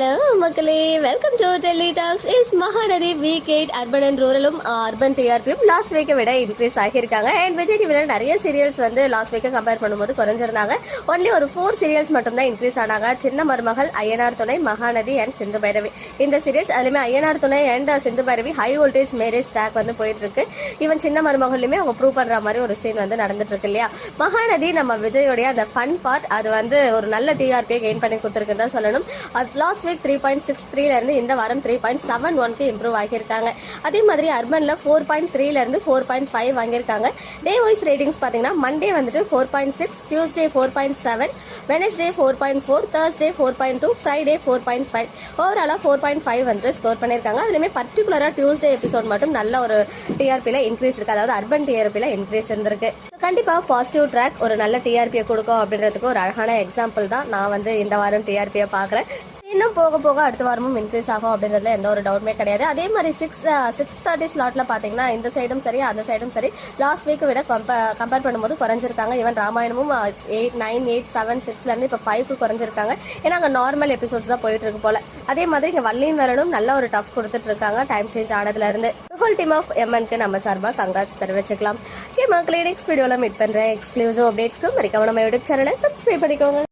Hello மக்களே, welcome to Delhi talks. Is Mahanadi week 8 urban and ரூரலும் urban டிஆர்பியும் லாஸ்ட் வீக்கை விட இன்க்ரீஸ் ஆகியிருக்காங்க. அண்ட் விஜய் டிவில நிறைய சீரியல்ஸ் வந்து லாஸ்ட் வீக்கை கம்பேர் பண்ணும்போது குறைஞ்சிருந்தாங்க. ஒன்லி ஒரு 4 சீரியல்ஸ் மட்டும் தான் இன்க்ரீஸ் ஆனாங்க. சின்ன மருமகள், ஐயனார் துணை, மகாநதி அண்ட் சிந்து பைரவி. இந்த சீரியல்ஸ் அதுலயுமே Ayyanar Thunai and Sindhu Bhairavi high voltage marriage track வந்து போயிட்டு இருக்கு. ஈவன் சின்ன மருமகள்லயுமே அவங்க ப்ரூவ் பண்ற மாதிரி ஒரு சீன் வந்து நடந்துட்டு இருக்கு இல்லையா. மகாநதி நம்ம விஜயோடைய அந்த ஃபன் பார்ட் அது வந்து ஒரு நல்ல டிஆர்பியை கெயின் பண்ணி கொடுத்துருக்குன்னு தான் சொல்லணும். அது லாஸ்ட் வீக் 3.63 இருந்து இந்த வாரம் 3.71 இம்ப்ரூவ் ஆகியிருக்காங்க. அதே மாதிரி அர்பன்ல 4.3 இருந்து 4.5 வாங்கியிருக்காங்க. டே வைஸ் ரேட்டிங்ஸ் பாத்தீங்கன்னா மண்டே வந்துட்டு 4.6, டியூஸ்டே 4.7, வெனஸ்டே 4.4, தேர்ஸ்டே 4.2, ஃப்ரைடே 4.5, ஓவராலா 4.5 வந்து ஸ்கோர் பண்ணியிருக்காங்க. அதுலயுமே பர்டிகுலரா டியூஸ்டே எபிசோட் மட்டும் நல்ல ஒரு டிஆர்பில இன்க்ரீஸ் இருக்கு, அதாவது அர்பன் டிஆர்பில இன்க்ரீஸ் இருந்திருக்கு. கண்டிப்பா பாசிட்டிவ் ட்ராக் ஒரு நல்ல டிஆர்பியை கொடுக்கும் அப்படின்றதுக்கு ஒரு அழகான எக்ஸாம்பிள் தான் நான் வந்து இந்த வாரம் டிஆர்பியை பாக்குறேன். இன்னும் போக போக அடுத்த வாரமும் இன்க்ரீஸ் ஆகும் அப்படின்றதுல எந்த ஒரு டவுட்டுமே கிடையாது. அதே மாதிரி 6:30 ஸ்லாட்ல பாத்தீங்கன்னா இந்த சைடும் சரி அந்த சைடும் சரி லாஸ்ட் வீக் விட கம்பேர் பண்ணும்போது குறைஞ்சிருக்காங்க. ஈவன் ராமாயணமும் 8, 9, 8, 7, 6ல இருந்து இப்ப 5க்கு குறைஞ்சிருக்காங்க. ஏன்னா அங்க நார்மல் எபிசோட்ஸ் தான் போயிட்டு இருக்கு போல. அதே மாதிரி இங்க வள்ளியின் வரலும் நல்ல ஒரு டஃப் கொடுத்துட்டு இருக்காங்க டைம் சேஞ்ச் ஆனதுல இருந்து. ஹோல் டீம் ஆஃப் எம்என்க்கு நம்ம சார்பா கங்காட்ஸ் தெரிவிச்சுக்கலாம். மக்களே, நெக்ஸ்ட் வீடியோல மீட் பண்றேன். எக்ஸ்க்ளூசிவ் அப்டேட்ஸ்க்கு மறக்காம நம்ம யூடியூப் சேனலை சப்ஸ்கிரைப் பண்ணிக்கோங்க.